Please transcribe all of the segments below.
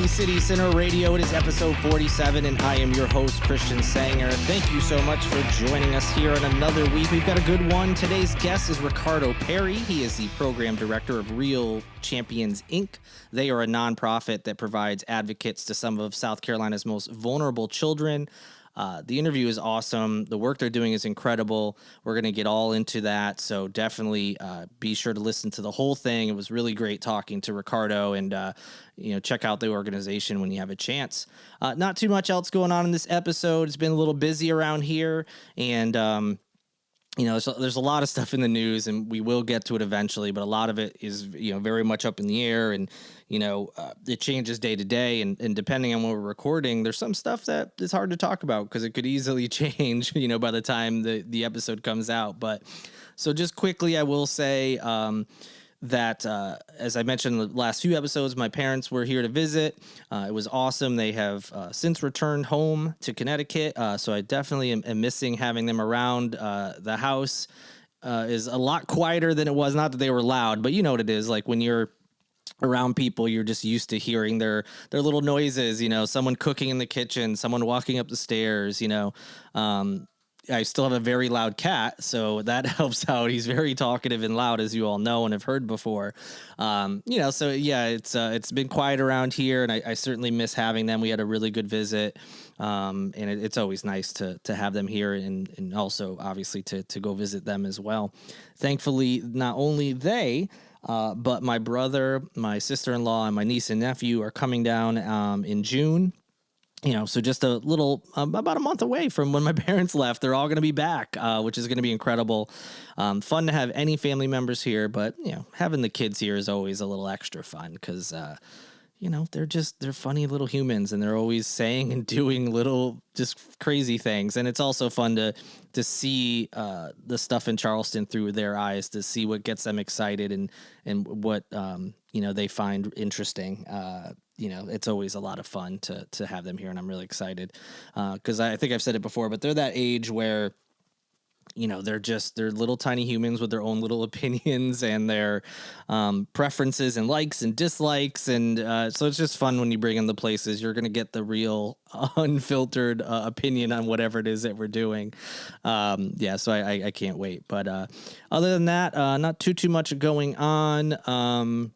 Holy City Center Radio. It is episode 47, and I am your host, Christian Sanger. Thank you so much for joining us here on another week. We've got a good one. Today's guest is Ricardo Perry. He is the program director of Real Champions, Inc. They are a nonprofit that provides advocates to some of South Carolina's most vulnerable children. The interview is awesome. The work they're doing is incredible. We're going to get all into that. So definitely be sure to listen to the whole thing. It was really great talking to Ricardo, and check out the organization when you have a chance. Not too much else going on in this episode. It's been a little busy around here, and there's a lot of stuff in the news, and we will get to it eventually, but a lot of it is, very much up in the air, and, it changes day to day, and depending on what we're recording, there's some stuff that is hard to talk about because it could easily change, by the time the episode comes out. But so just quickly, I will say, that, as I mentioned in the last few episodes, my parents were here to visit. It was awesome. They have since returned home to Connecticut, so I definitely am missing having them around. The house is a lot quieter than it was. Not that they were loud, but you know what it is. Like when you're around people, you're just used to hearing their little noises, someone cooking in the kitchen, someone walking up the stairs, I still have a very loud cat, so that helps out. He's very talkative and loud, as you all know and have heard before. So yeah, it's been quiet around here, and I certainly miss having them. We had a really good visit, and it's always nice to have them here, and also obviously to go visit them as well. Thankfully, not only they, but my brother, my sister-in-law, and my niece and nephew are coming down in June. So just a little, about a month away from when my parents left. They're all going to be back, which is going to be incredible. Fun to have any family members here, but, having the kids here is always a little extra fun because, they're funny little humans, and they're always saying and doing little just crazy things. And it's also fun to see the stuff in Charleston through their eyes, to see what gets them excited and what, they find interesting. It's always a lot of fun to have them here, and I'm really excited because I think I've said it before, but they're that age where, they're little tiny humans with their own little opinions and their preferences and likes and dislikes. And so it's just fun when you bring them to places. You're going to get the real unfiltered opinion on whatever it is that we're doing. So I can't wait. But other than that, not too much going on.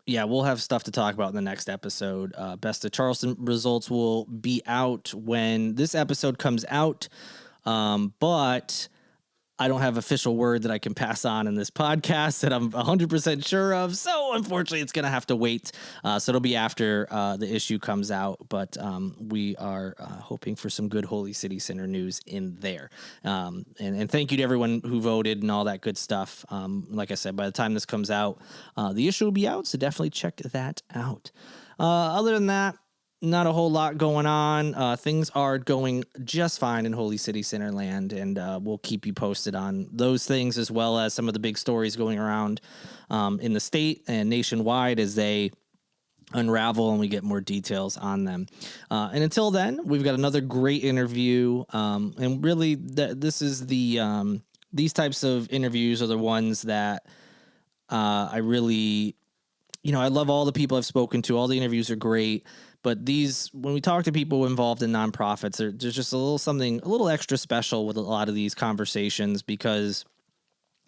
We'll have stuff to talk about in the next episode. Best of Charleston results will be out when this episode comes out. But I don't have official word that I can pass on in this podcast that I'm 100% sure of. So unfortunately, it's going to have to wait. So it'll be after the issue comes out. But we are hoping for some good Holy City Center news in there. And thank you to everyone who voted and all that good stuff. Like I said, by the time this comes out, the issue will be out. So definitely check that out. Other than that, not a whole lot going on. Things are going just fine in Holy City Center land, and we'll keep you posted on those things, as well as some of the big stories going around in the state and nationwide as they unravel and we get more details on them. And until then, we've got another great interview. And really, this is these types of interviews are the ones that I really, I love all the people I've spoken to. All the interviews are great. But when we talk to people involved in nonprofits, there's just a little extra special with a lot of these conversations because,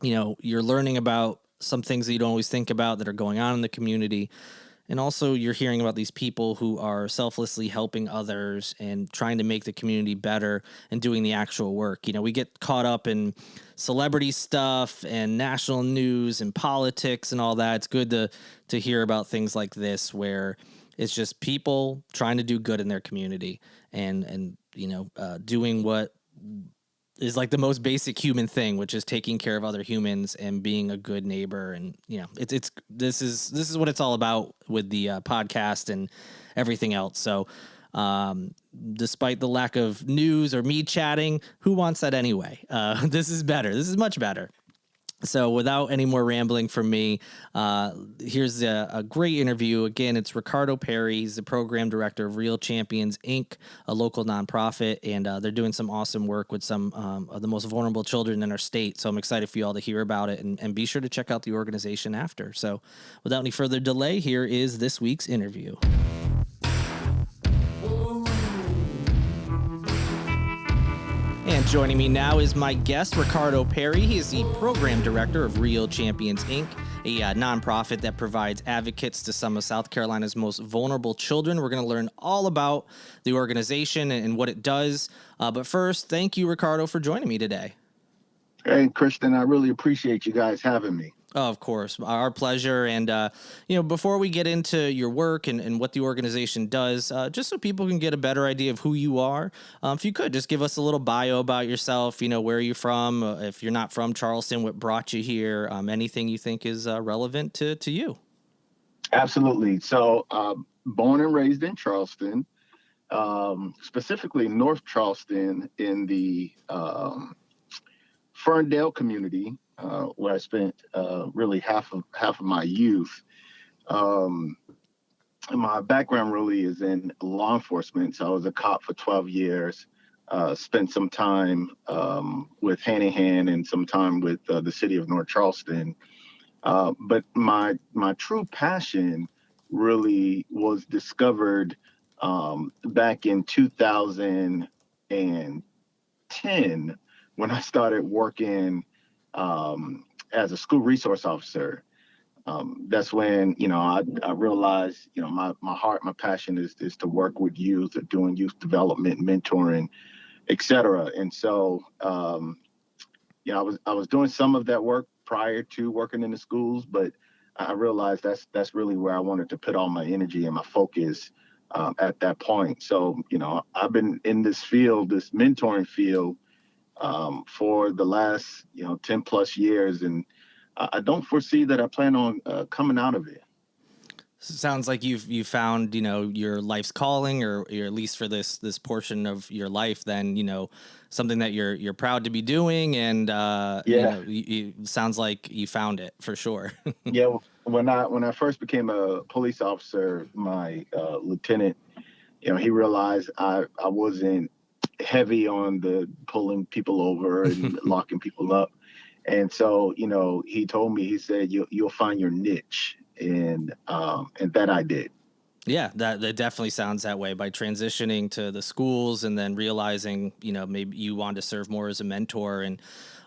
you're learning about some things that you don't always think about that are going on in the community. And also you're hearing about these people who are selflessly helping others and trying to make the community better and doing the actual work. We get caught up in celebrity stuff and national news and politics and all that. It's good to hear about things like this where it's just people trying to do good in their community and doing what is like the most basic human thing, which is taking care of other humans and being a good neighbor. And this is what it's all about with the podcast and everything else. So despite the lack of news or me chatting, who wants that anyway? This is better. This is much better. So without any more rambling from me, here's a great interview. Again, it's Ricardo Perry. He's the program director of Real Champions, Inc., a local nonprofit, and they're doing some awesome work with some of the most vulnerable children in our state. So I'm excited for you all to hear about it, and be sure to check out the organization after. So without any further delay, here is this week's interview. Joining me now is my guest, Ricardo Perry. He is the program director of Real Champions, Inc., a nonprofit that provides advocates to some of South Carolina's most vulnerable children. We're going to learn all about the organization and what it does. But first, thank you, Ricardo, for joining me today. Hey, Christian, I really appreciate you guys having me. Oh, of course, our pleasure. And, before we get into your work and what the organization does, just so people can get a better idea of who you are, if you could just give us a little bio about yourself, where you're from, if you're not from Charleston, what brought you here, anything you think is relevant to you. Absolutely. So, born and raised in Charleston, specifically North Charleston in the Ferndale community, where I spent really half of my youth. My background really is in law enforcement. So I was a cop for 12 years, spent some time with Hand and some time with the city of North Charleston. But my true passion really was discovered back in 2010 when I started working as a school resource officer. That's when, I realized, my heart, my passion is to work with youth, doing youth development, mentoring, et cetera. And so, I was doing some of that work prior to working in the schools, but I realized that's really where I wanted to put all my energy and my focus at that point. So, I've been in this field, this mentoring field, for the last 10 plus years, and I don't foresee that I plan on coming out of it. Sounds like you found your life's calling, or at least for this portion of your life, then something that you're proud to be doing, and sounds like you found it for sure. Yeah, when I first became a police officer, my lieutenant, he realized I wasn't heavy on the pulling people over and locking people up. And so, he told me, he said, you'll find your niche. And that I did. Yeah, that definitely sounds that way. By transitioning to the schools and then realizing, maybe you want to serve more as a mentor and,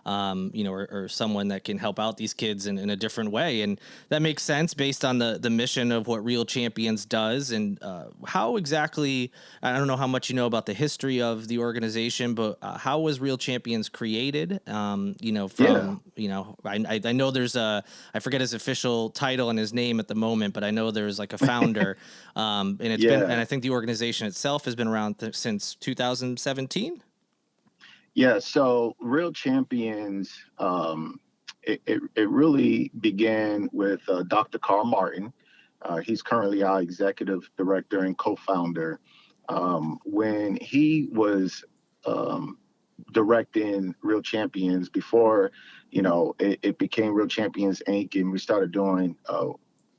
or someone that can help out these kids in a different way. And that makes sense based on the mission of what Real Champions does. And how exactly, I don't know how much you know about the history of the organization, but how was Real Champions created? I know there's I forget his official title and his name at the moment, but I know there's like a founder. And it's been, and I think the organization itself has been around since 2017. Yeah, so Real Champions, it really began with Dr. Carl Martin. He's currently our executive director and co-founder. When he was directing Real Champions before, it became Real Champions Inc. and we started doing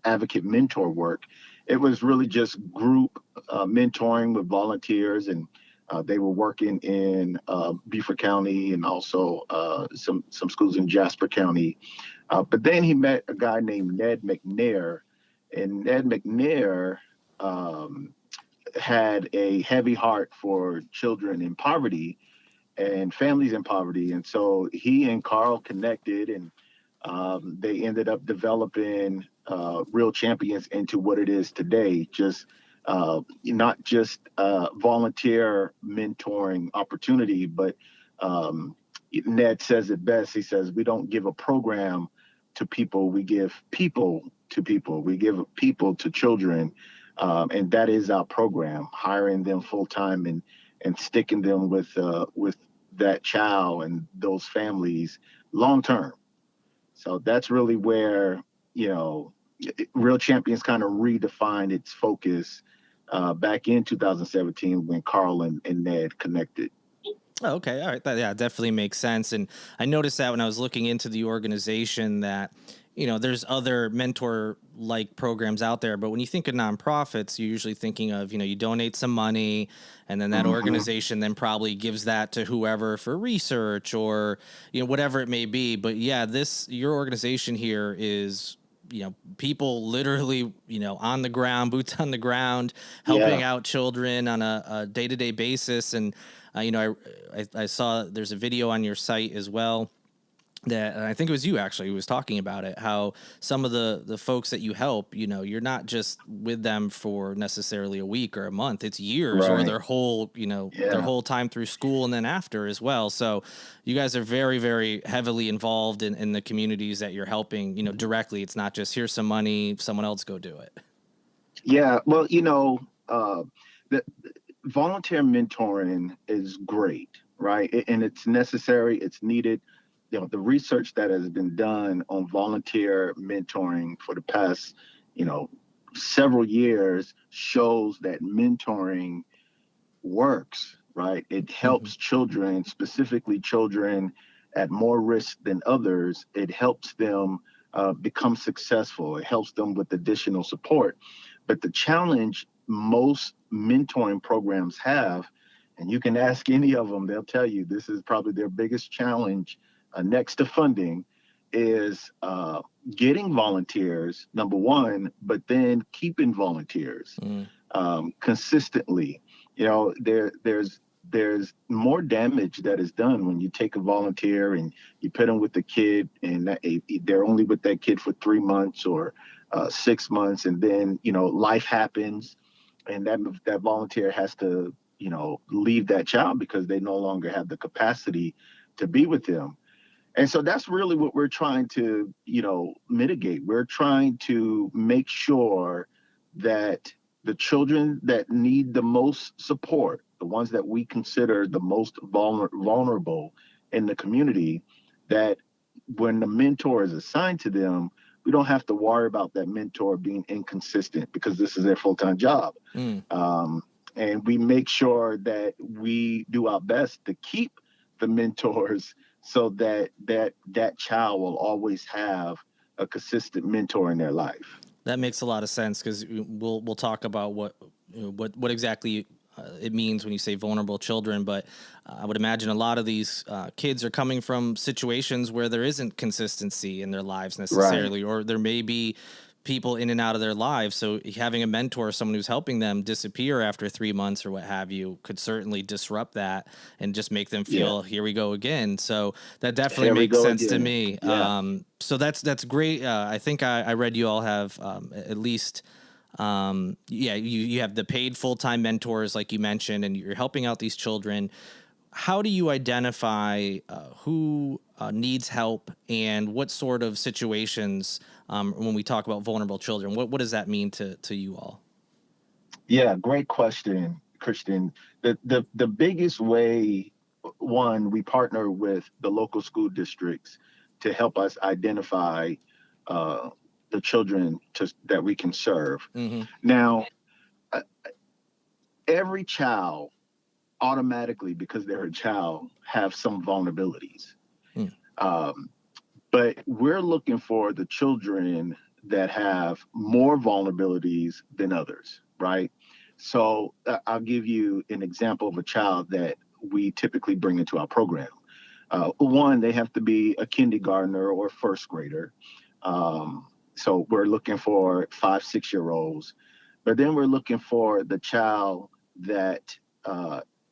advocate mentor work. It was really just group mentoring with volunteers, and they were working in Beaufort County and also some schools in Jasper County. But then he met a guy named Ned McNair, and Ned McNair had a heavy heart for children in poverty and families in poverty. And so he and Carl connected, and they ended up developing Real Champions into what it is today. Just not just volunteer mentoring opportunity, but Ned says it best. He says, we don't give a program to people, we give people to people. We give people to children. And that is our program, hiring them full time and sticking them with that child and those families long term. So that's really where, Real Champions kind of redefined its focus back in 2017 when Carl and Ned connected. Oh, okay. All right. That definitely makes sense. And I noticed that when I was looking into the organization that, there's other mentor-like programs out there. But when you think of nonprofits, you're usually thinking of, you donate some money, and then that organization then probably gives that to whoever for research or, whatever it may be. But yeah, your organization here is people literally, on the ground, boots on the ground, helping Yeah. out children on a day-to-day basis. And, I saw there's a video on your site as well that, and I think it was you actually who was talking about it, how some of the folks that you help, you're not just with them for necessarily a week or a month, it's years or Right. their whole, their Yeah. whole time through school and then after as well. So you guys are very, very heavily involved in the communities that you're helping, directly. It's not just here's some money, someone else go do it. Yeah. Well, the volunteer mentoring is great, right? And it's necessary, it's needed. The research that has been done on volunteer mentoring for the past, you know, several years shows that mentoring works, right? It Mm-hmm. helps children, specifically children at more risk than others. It helps them become successful. It helps them with additional support. But the challenge most mentoring programs have, and you can ask any of them, they'll tell you this is probably their biggest challenge next to funding, is getting volunteers, number one, but then keeping volunteers consistently. There's more damage that is done when you take a volunteer and you put them with the kid, and they're only with that kid for 3 months or 6 months, and then life happens, and that volunteer has to leave that child because they no longer have the capacity to be with them. And so that's really what we're trying to, mitigate. We're trying to make sure that the children that need the most support, the ones that we consider the most vulnerable in the community, that when the mentor is assigned to them, we don't have to worry about that mentor being inconsistent because this is their full-time job. Mm. And we make sure that we do our best to keep the mentors so that child will always have a consistent mentor in their life. That makes a lot of sense because we'll talk about what exactly it means when you say vulnerable children. But I would imagine a lot of these kids are coming from situations where there isn't consistency in their lives Right. necessarily, or there may be people in and out of their lives. So having a mentor, someone who's helping them disappear after 3 months or what have you, could certainly disrupt that and just make them Yeah. feel, here we go again. So that definitely Here we makes go sense to again. me. Yeah. So that's great. I think I read you all have at least you have the paid full-time mentors like you mentioned, and you're helping out these children. How do you identify who needs help and what sort of situations when we talk about vulnerable children? What does that mean to you all? Yeah. Great question, Christian. The biggest way, one, we partner with the local school districts to help us identify uh, the children that we can serve. Mm-hmm. Now, uh, every child automatically, because they're a child, have some vulnerabilities. Mm. Um, but we're looking for the children that have more vulnerabilities than others, right? So I'll give you an example of a child that we typically bring into our program. One, they have to be a kindergartner or first grader. So we're looking for 5, 6 year olds, but then we're looking for the child that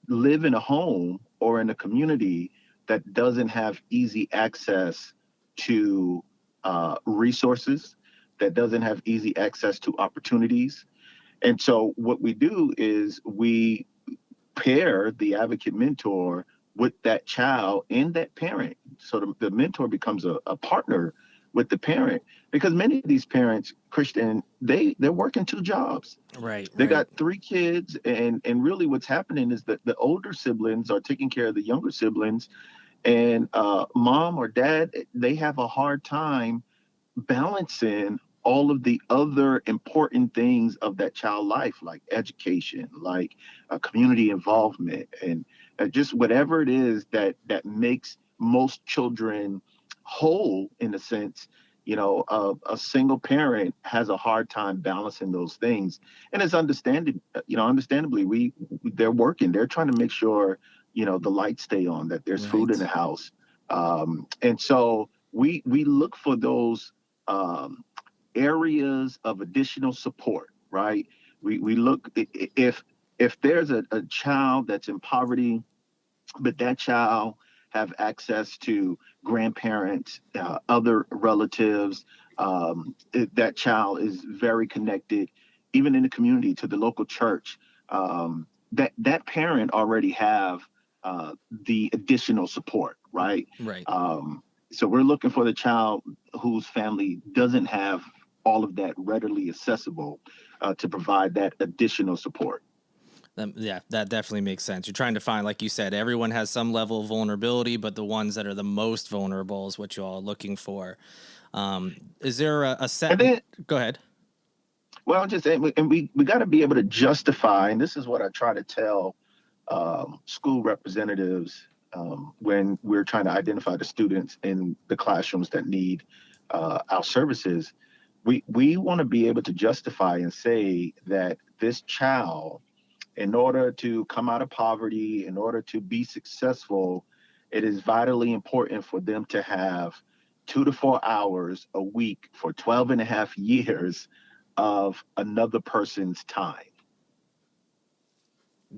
live in a home or in a community that doesn't have easy access to resources, that doesn't have easy access to opportunities. And so what we do is we pair the advocate mentor with that child and that parent. So the mentor becomes a partner with the parent, because many of these parents, Christian, they're working 2 jobs. Right, They right. got 3 kids, and really what's happening is that the older siblings are taking care of the younger siblings, and mom or dad, they have a hard time balancing all of the other important things of that child life, like education, like community involvement, and just whatever it is that makes most children whole in a sense. A single parent has a hard time balancing those things, and it's understandably, they're working, they're trying to make sure the lights stay on, that there's food in the Right. house, and so we look for those um, areas of additional support, right? We look if there's a child that's in poverty, but that child have access to grandparents, other relatives. That child is very connected, even in the community, to the local church. That parent already have the additional support, right? Right. So we're looking for the child whose family doesn't have all of that readily accessible to provide that additional support. Yeah, that definitely makes sense. You're trying to find, like you said, everyone has some level of vulnerability, but the ones that are the most vulnerable is what you're all looking for. Is there a set? And then, Go ahead. well, just and we got to be able to justify, and this is what I try to tell school representatives when we're trying to identify the students in the classrooms that need our services. We want to be able to justify and say that this child, in order to come out of poverty, in order to be successful, it is vitally important for them to have 2 to 4 hours a week for 12 and a half years of another person's time.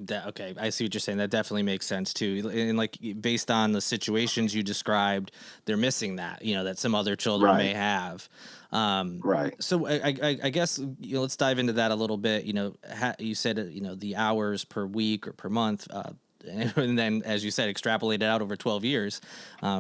Okay, I see what you're saying. That definitely makes sense too. And like based on the situations you described, they're missing that, that some other children may Right, have. right. So I guess let's dive into that a little bit. You said the hours per week or per month, and then as you said, extrapolate it out over 12 years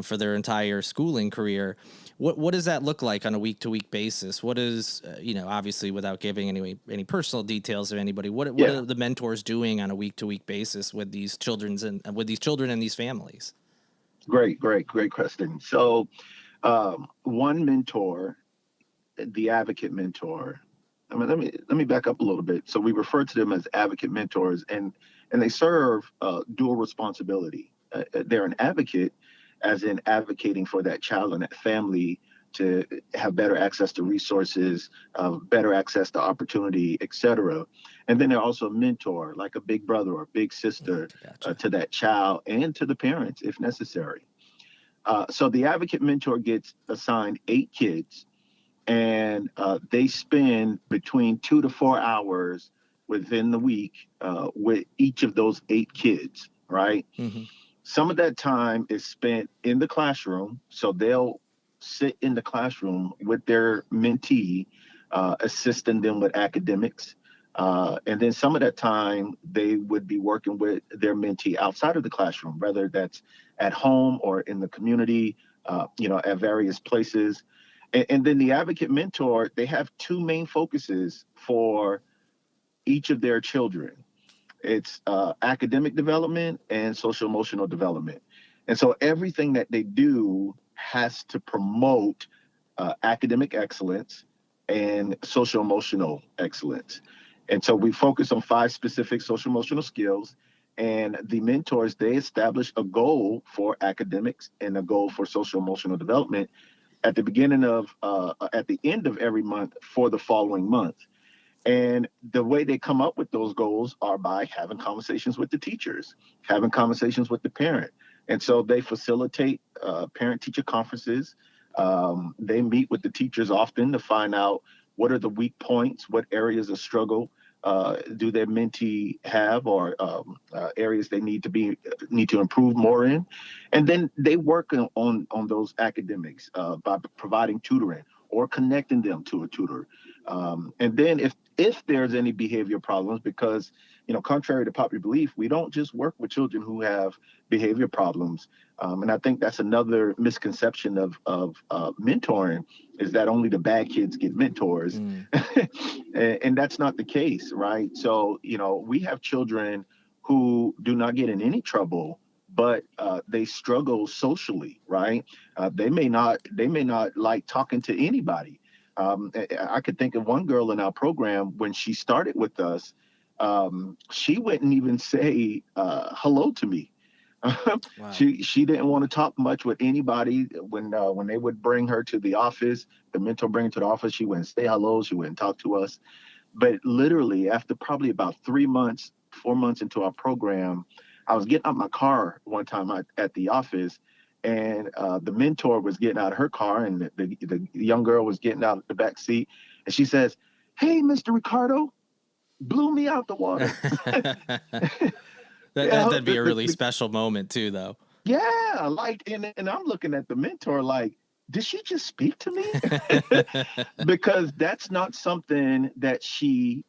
for their entire schooling career. What does that look like on a week to week basis? What is obviously without giving any personal details of anybody, what Yeah. are the mentors doing on a week to week basis with these children and these families? Great question. So, one mentor, the advocate mentor. I mean, let me back up a little bit. So we refer to them as advocate mentors, and they serve dual responsibility. They're an advocate, as in advocating for that child and that family to have better access to resources, better access to opportunity, etc. And then they're also a mentor, like a big brother or big sister Gotcha. to that child and to the parents, if necessary. So the advocate mentor gets assigned 8 kids, and they spend between 2 to 4 hours within the week with each of those 8 kids, right? Mm-hmm. Some of that time is spent in the classroom, so they'll sit in the classroom with their mentee, assisting them with academics. And then some of that time they would be working with their mentee outside of the classroom, whether that's at home or in the community, at various places. And then the advocate mentor, they have two main focuses for each of their children. It's academic development and social emotional development. And so everything that they do has to promote academic excellence and social emotional excellence. And so we focus on 5 specific social emotional skills. And the mentors, they establish a goal for academics and a goal for social emotional development at the end of every month for the following month. And the way they come up with those goals are by having conversations with the teachers, having conversations with the parent. And so they facilitate parent teacher conferences. They meet with the teachers often to find out what are the weak points, what areas of struggle do their mentee have, or areas they need to improve more in. And then they work on those academics by providing tutoring or connecting them to a tutor. And then if there's any behavior problems, because contrary to popular belief, we don't just work with children who have behavior problems. And I think that's another misconception of mentoring, is that only the bad kids get mentors. Mm. And that's not the case, right? So we have children who do not get in any trouble, but they struggle socially, right? They may not like talking to anybody. I could think of one girl in our program when she started with us. She wouldn't even say hello to me. Wow. She didn't want to talk much with anybody. When they would bring her to the office, the mentor bring her to the office, she wouldn't say hello. She wouldn't talk to us. But literally, after probably about 3 months, 4 months into our program, I was getting out my car one time at the office, and the mentor was getting out of her car, and the young girl was getting out of the back seat, and she says, "Hey, Mr. Ricardo, blew me out the water." Yeah, That'd be a really special moment too, though. yeah, like, and I'm looking at the mentor like, did she just speak to me? Because that's not something that she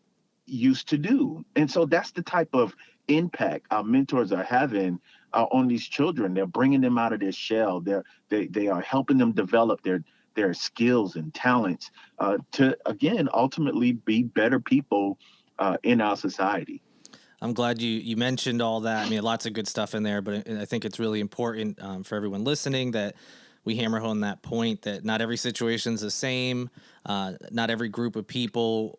used to do. And so that's the type of impact our mentors are having on these children. They're bringing them out of their shell. They are helping them develop their skills and talents to, again, ultimately be better people in our society. I'm glad you mentioned all that. I mean, lots of good stuff in there, but I think it's really important for everyone listening that we hammer home that point that not every situation is the same. Not every group of people,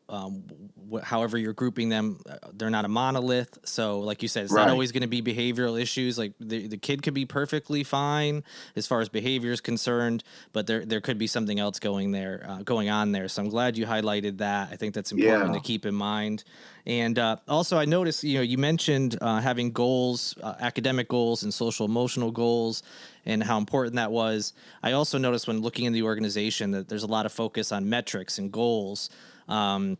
however you're grouping them, they're not a monolith. So, like you said, it's not Right. always going to be behavioral issues. Like the kid could be perfectly fine as far as behavior is concerned, but there could be something else going on there. So I'm glad you highlighted that. I think that's important Yeah. to keep in mind. And also, I noticed you mentioned having goals, academic goals, and social emotional goals, and how important that was. I also noticed when looking in the organization that there's a lot of focus on metrics and goals. To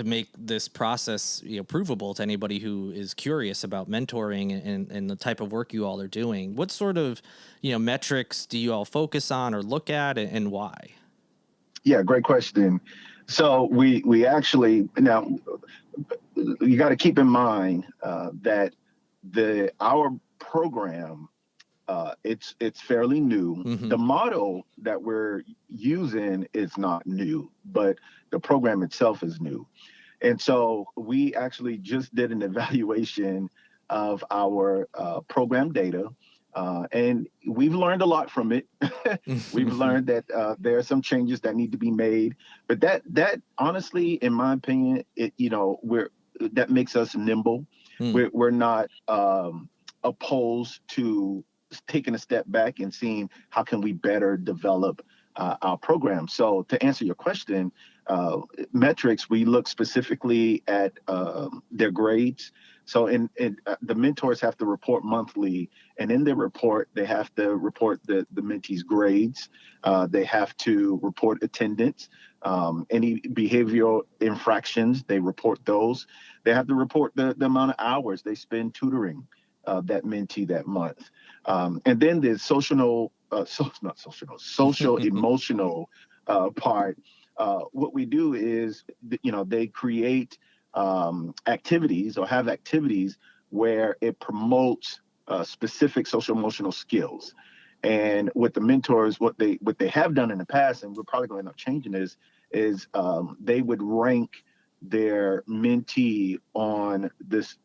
make this process provable to anybody who is curious about mentoring and the type of work you all are doing. What sort of metrics do you all focus on or look at, and why? Yeah, great question. So we actually, now you got to keep in mind that our program, it's fairly new. Mm-hmm. The model that we're using is not new, but the program itself is new. And so we actually just did an evaluation of our program data, and we've learned a lot from it. We've learned that there are some changes that need to be made, but that honestly, in my opinion, that makes us nimble. Mm. We're not opposed to taking a step back and seeing how can we better develop our program. So to answer your question, metrics, we look specifically at their grades. So the mentors have to report monthly, and in their report, they have to report the mentees' grades. They have to report attendance. Any behavioral infractions, they report those. They have to report the amount of hours they spend tutoring that mentee that month. And then the social emotional part. What we do is, they create activities or have activities where it promotes specific social emotional skills. And with the mentors, what they have done in the past, and we're probably going to end up changing this, is they would rank their mentee on this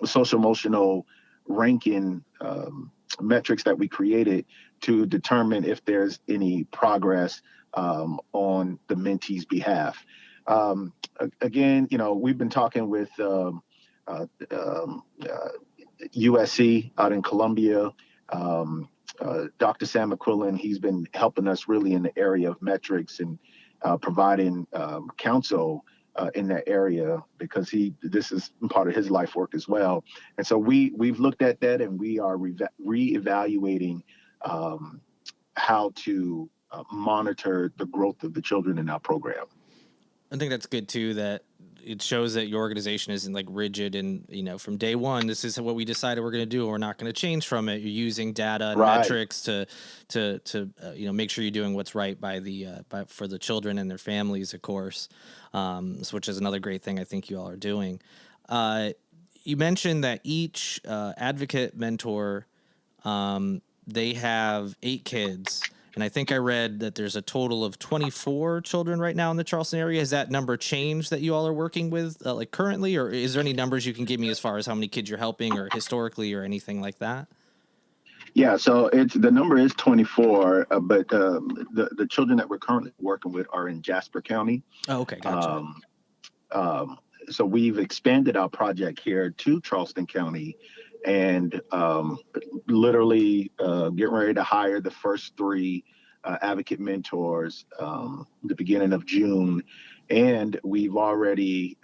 social emotional ranking metrics that we created to determine if there's any progress on the mentee's behalf. Again, we've been talking with USC out in Columbia. Dr. Sam McQuillan, he's been helping us really in the area of metrics and providing counsel in that area, because this is part of his life work as well. And so we've looked at that, and we are reevaluating how to monitor the growth of the children in our program. I think that's good too, that it shows that your organization isn't like rigid and, from day one, this is what we decided we're going to do, and we're not going to change from it. You're using data and Right. metrics to make sure you're doing what's right for the children and their families, of course, which is another great thing I think you all are doing. You mentioned that each advocate mentor, they have 8 kids. And I think I read that there's a total of 24 children right now in the Charleston area. Has that number changed that you all are working with currently? Or is there any numbers you can give me as far as how many kids you're helping or historically or anything like that? Yeah, so the number is 24, but the children that we're currently working with are in Jasper County. Oh, okay, gotcha. So we've expanded our project here to Charleston County, and literally getting ready to hire the first 3 advocate mentors the beginning of June. And we've already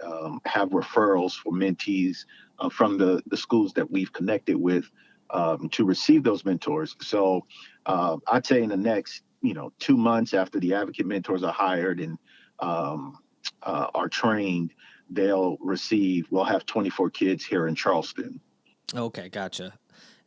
have referrals for mentees from the schools that we've connected with to receive those mentors. So I'd say in the next, 2 months after the advocate mentors are hired and are trained, we'll have 24 kids here in Charleston. Okay, gotcha.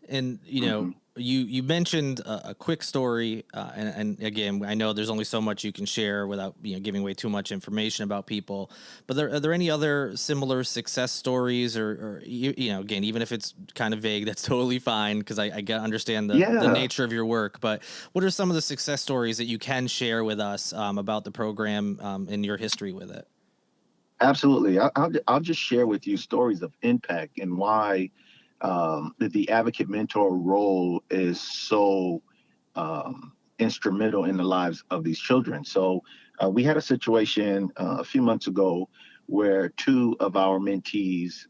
And Mm-hmm. you mentioned a quick story, and again, I know there's only so much you can share without giving away too much information about people. But are there any other similar success stories, or again, even if it's kind of vague, that's totally fine because I understand the Yeah, nature of your work. But what are some of the success stories that you can share with us about the program and your history with it? absolutely. I'll just share with you stories of impact and why the advocate mentor role is so instrumental in the lives of these children. So we had a situation a few months ago where two of our mentees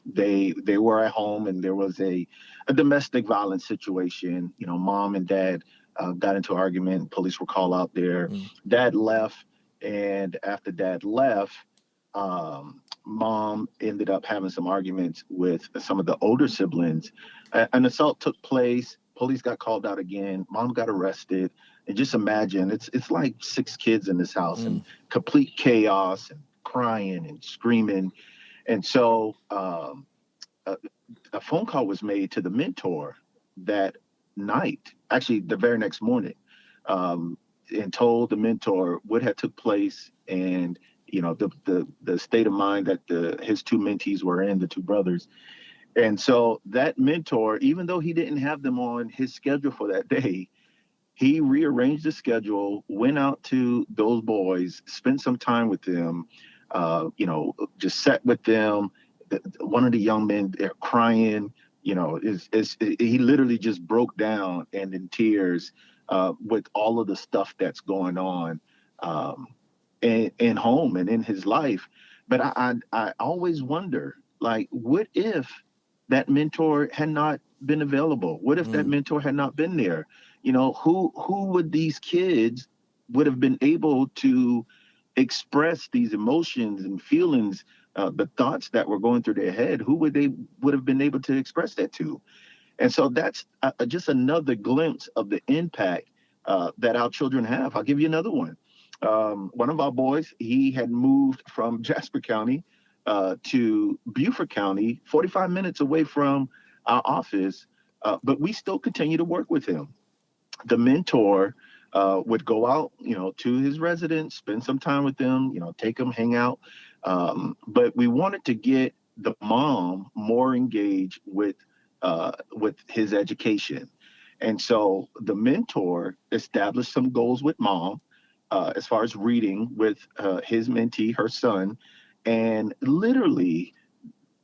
they were at home and there was a domestic violence situation. Mom and dad got into an argument. Police were called out there. Mm. Dad left, and after dad left, mom ended up having some arguments with some of the older siblings. An assault took place. Police got called out again. Mom got arrested. And just imagine, it's like 6 kids in this house and Mm. complete chaos and crying and screaming. And so a, a phone call was made to the mentor that night, actually the very next morning, um, and told the mentor what had took place and the state of mind that his two mentees were in, the two brothers. And so that mentor, even though he didn't have them on his schedule for that day, he rearranged the schedule, went out to those boys, spent some time with them, just sat with them. One of the young men, they're crying, he literally just broke down and in tears with all of the stuff that's going on in home and in his life. But I always wonder, like, what if that mentor had not been available? What if that Mm. mentor had not been there? Who would these kids would have been able to express these emotions and feelings, the thoughts that were going through their head? Who would have been able to express that to? And so that's just another glimpse of the impact that our children have. I'll give you another one. One of our boys, he had moved from Jasper County to Beaufort County, 45 minutes away from our office, but we still continue to work with him. The mentor would go out, to his residence, spend some time with them, take them, hang out. But we wanted to get the mom more engaged with his education. And so the mentor established some goals with mom as far as reading with his mentee, her son, and literally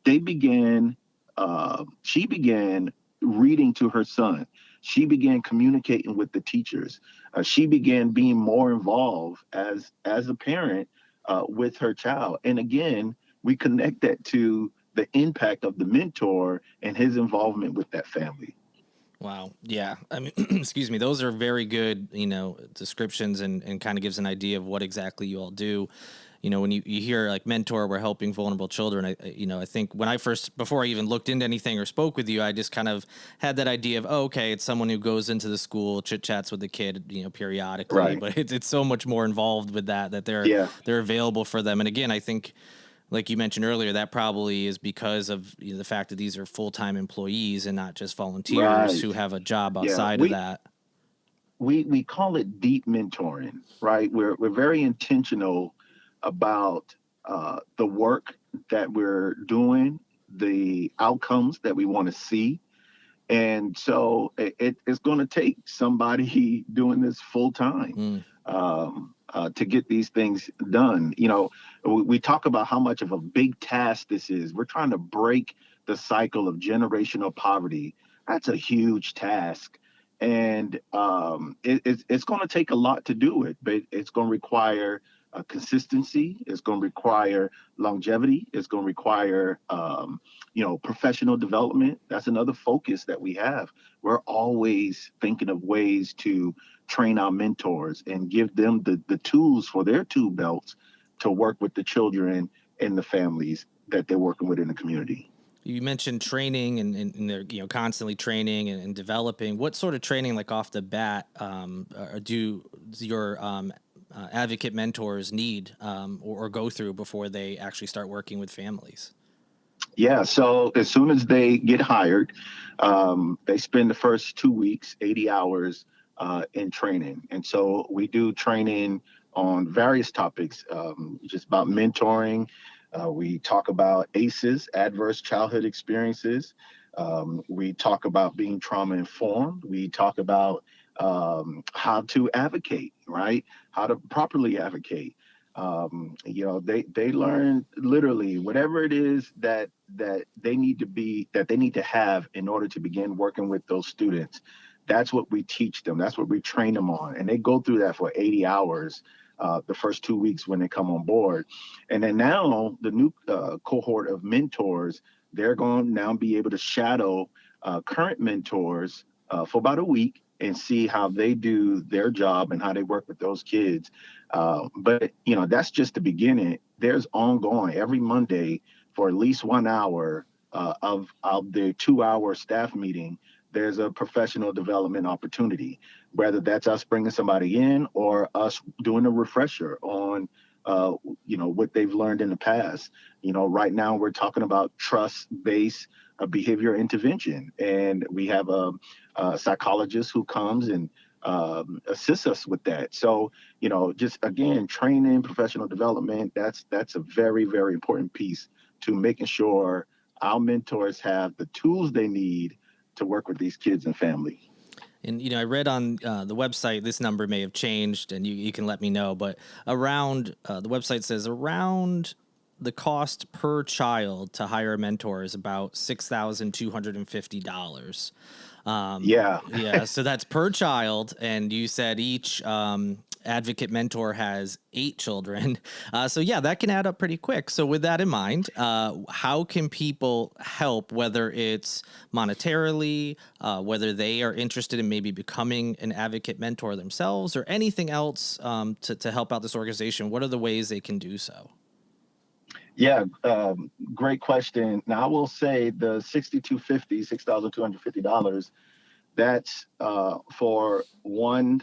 they began she began reading to her son. She began communicating with the teachers. She began being more involved as a parent with her child. And again, we connect that to the impact of the mentor and his involvement with that family. Wow. Yeah. I mean, excuse me. Those are very good, descriptions and kind of gives an idea of what exactly you all do. When you hear like mentor, we're helping vulnerable children. I think when before I even looked into anything or spoke with you, I just kind of had that idea of, oh, okay, it's someone who goes into the school, chit chats with the kid, periodically, Right. but it's so much more involved with that Yeah. they're available for them. And again, I think, like you mentioned earlier, that probably is because of the fact that these are full-time employees and not just volunteers Right. who have a job Yeah. outside of We that. we call it deep mentoring, right? We're very intentional about the work that we're doing, the outcomes that we want to see. And so it's going to take somebody doing this full time Mm. to get these things done. We talk about how much of a big task this is. We're trying to break the cycle of generational poverty. That's a huge task. And it's going to take a lot to do it, but it's going to require consistency. It's going to require longevity. It's going to require professional development. That's another focus that we have. We're always thinking of ways to train our mentors and give them the tools for their tool belts to work with the children and the families that they're working with in the community. You mentioned training and they're, you know, constantly training and developing. What sort of training, like off the bat, do your advocate mentors need or go through before they actually start working with families? Yeah, so as soon as they get hired, they spend the first 2 weeks, 80 hours in training. And so we do training on various topics, just about mentoring. We talk about ACEs, adverse childhood experiences. We talk about being trauma informed. We talk about how to advocate, right? How to properly advocate. They learn literally whatever it is that they need to be that they need to have in order to begin working with those students. That's what we teach them. That's what we train them on, and they go through that for 80 hours. The first 2 weeks when they come on board, and then now the new cohort of mentors, they're going to now be able to shadow current mentors for about a week and see how they do their job and how they work with those kids. But that's just the beginning. There's ongoing every Monday for at least 1 hour of the 2 hour staff meeting. There's a professional development opportunity, whether that's us bringing somebody in or us doing a refresher on, what they've learned in the past. Right now we're talking about trust-based behavior intervention, and we have a psychologist who comes and assists us with that. So, just again, training, professional development, that's a very, very important piece to making sure our mentors have the tools they need to work with these kids and family. And, I read on the website, this number may have changed and you can let me know, but around the website says around the cost per child to hire a mentor is about $6,250. Yeah. Yeah, so that's per child, and you said each advocate mentor has 8 children. So yeah, that can add up pretty quick. So with that in mind, how can people help, whether it's monetarily, whether they are interested in maybe becoming an advocate mentor themselves, or anything else to help out this organization? What are the ways they can do so? Yeah, great question. Now I will say the 6250, $6,250. That's for one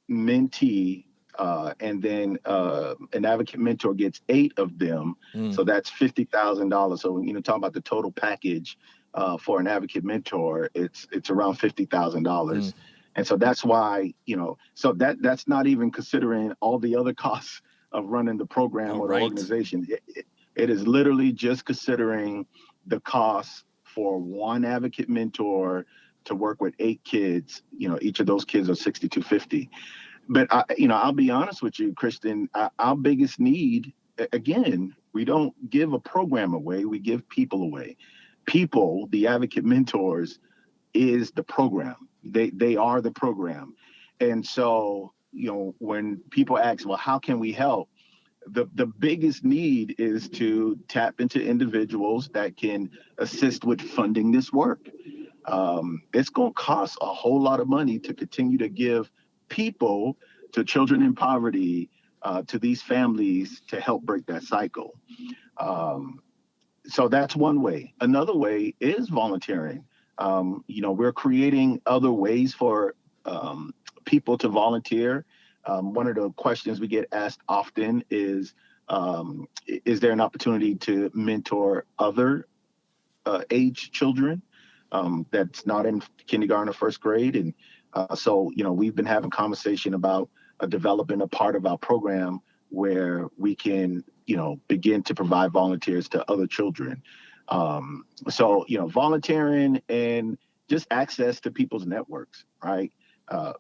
mentee, and then an advocate mentor gets 8 of them. Mm, So that's $50,000. So talking about the total package for an advocate mentor, it's around mm. $50,000. And so that's why so that's not even considering all the other costs of running the Oh, program or the right. organization. It is literally just considering the cost for one advocate mentor to work with 8 kids. Each of those kids are 6,250. But I'll be honest with you, Kristen. Our biggest need, again, we don't give a program away; we give people away. People, the advocate mentors, is the program. They are the program. And so when people ask, well, how can we help? The biggest need is to tap into individuals that can assist with funding this work. It's going to cost a whole lot of money to continue to give people to children in poverty, to these families, to help break that cycle. Um, so that's one way. Another way is volunteering. We're creating other ways for people to volunteer. One of the questions we get asked often is there an opportunity to mentor other age children that's not in kindergarten or first grade? And so, we've been having conversation about developing a part of our program where we can, begin to provide volunteers to other children. So, volunteering and just access to people's networks, right?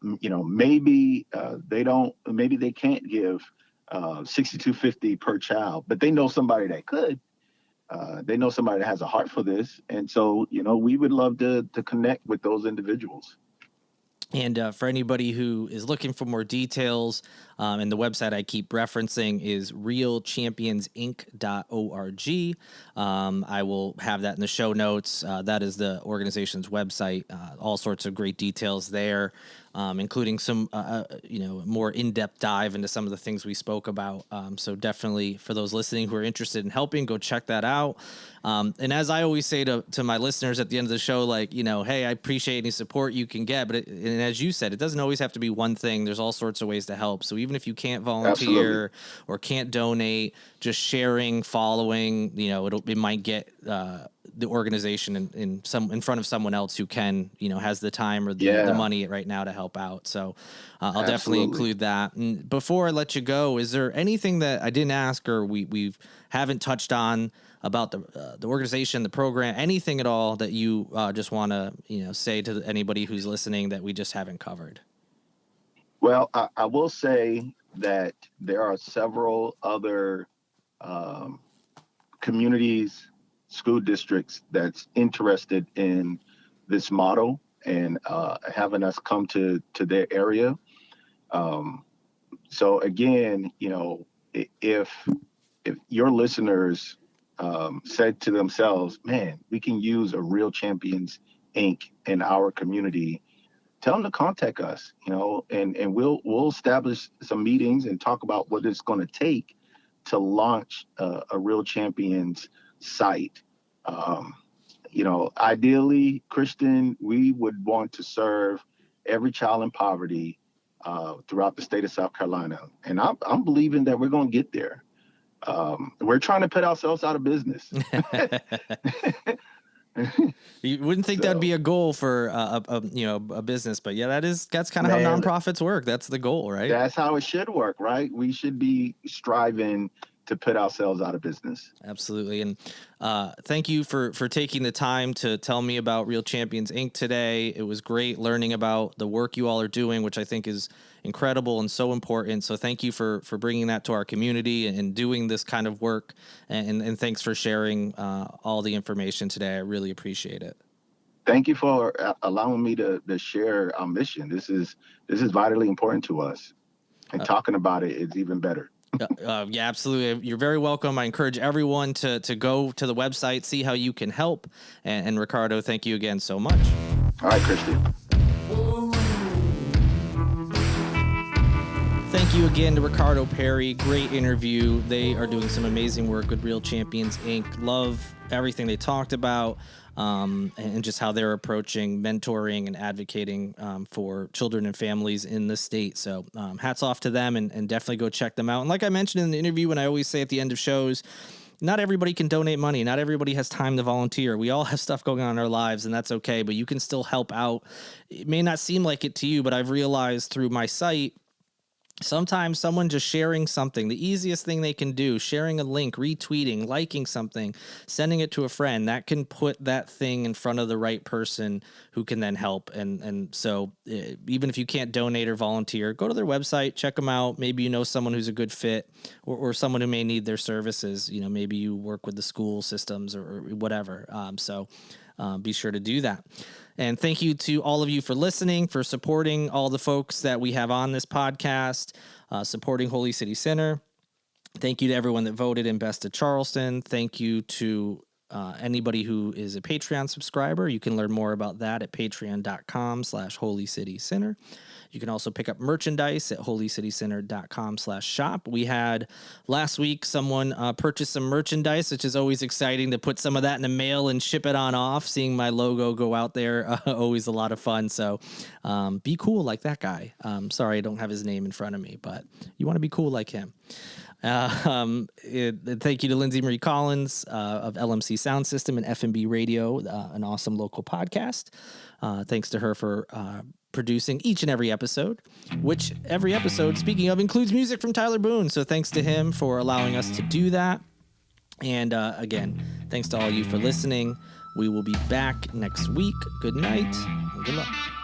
Maybe they can't give 6250 per child, but they know somebody that could. They know somebody that has a heart for this, and so we would love to connect with those individuals. And for anybody who is looking for more details, and the website I keep referencing is realchampionsinc.org. I will have that in the show notes. That is the organization's website. All sorts of great details there, including some, more in-depth dive into some of the things we spoke about. So definitely for those listening who are interested in helping, go check that out. And as I always say to my listeners at the end of the show, like, hey, I appreciate any support you can get. But and as you said, it doesn't always have to be one thing. There's all sorts of ways to help. So even if you can't volunteer or can't donate, just sharing, following, it might get the organization in front of someone else who can, has the time or the money right now to help out. So I'll definitely include that. And before I let you go, is there anything that I didn't ask or we haven't touched on about the organization, the program, anything at all that you just want to, say to anybody who's listening that we just haven't covered? Well, I will say that there are several other communities, school districts that's interested in this model and having us come to their area. So again, if your listeners said to themselves, man, we can use a Real Champions Inc. in our community, tell them to contact us, and we'll establish some meetings and talk about what it's going to take to launch a Real Champions site. Ideally, Christian, we would want to serve every child in poverty throughout the state of South Carolina. And I'm believing that we're going to get there. We're trying to put ourselves out of business. You wouldn't think that'd be a goal for a business, but yeah, that's kind of how nonprofits work. That's the goal, right? That's how it should work, right? We should be striving to put ourselves out of business. Absolutely. And thank you for taking the time to tell me about Real Champions Inc. today. It was great learning about the work you all are doing, which I think is incredible and so important. So thank you for bringing that to our community and doing this kind of work. And thanks for sharing all the information today. I really appreciate it. Thank you for allowing me to share our mission. This is vitally important to us, and talking about it is even better. Yeah, absolutely. You're very welcome. I encourage everyone to go to the website, see how you can help. And Ricardo, thank you again so much. All right, Christian. Thank you again to Ricardo Perry. Great interview. They are doing some amazing work with Real Champions Inc. Love everything they talked about. And just how they're approaching mentoring and advocating for children and families in the state. So hats off to them and definitely go check them out. And like I mentioned in the interview, and I always say at the end of shows, not everybody can donate money. Not everybody has time to volunteer. We all have stuff going on in our lives, and that's okay, but you can still help out. It may not seem like it to you, but I've realized through my site, sometimes someone just sharing something, the easiest thing they can do, sharing a link, retweeting, liking something, sending it to a friend, that can put that thing in front of the right person who can then help. And so even if you can't donate or volunteer, go to their website, check them out. Maybe you know someone who's a good fit or someone who may need their services. Maybe you work with the school systems or whatever. So be sure to do that. And thank you to all of you for listening, for supporting all the folks that we have on this podcast, supporting Holy City Center. Thank you to everyone that voted in Best of Charleston. Thank you to anybody who is a Patreon subscriber. You can learn more about that at patreon.com/holycitycenter. You can also pick up merchandise at holycitycenter.com/shop. We had last week someone purchase some merchandise, which is always exciting to put some of that in the mail and ship it on off. Seeing my logo go out there, always a lot of fun. So be cool like that guy. Sorry, I don't have his name in front of me, but you want to be cool like him. Thank you to Lindsay Marie Collins of LMC Sound System and F&B Radio, an awesome local podcast. Thanks to her for producing each and every episode, which every episode, speaking of, includes music from Tyler Boone. So thanks to him for allowing us to do that. And again, thanks to all you for listening. We will be back next week. Good night and good luck.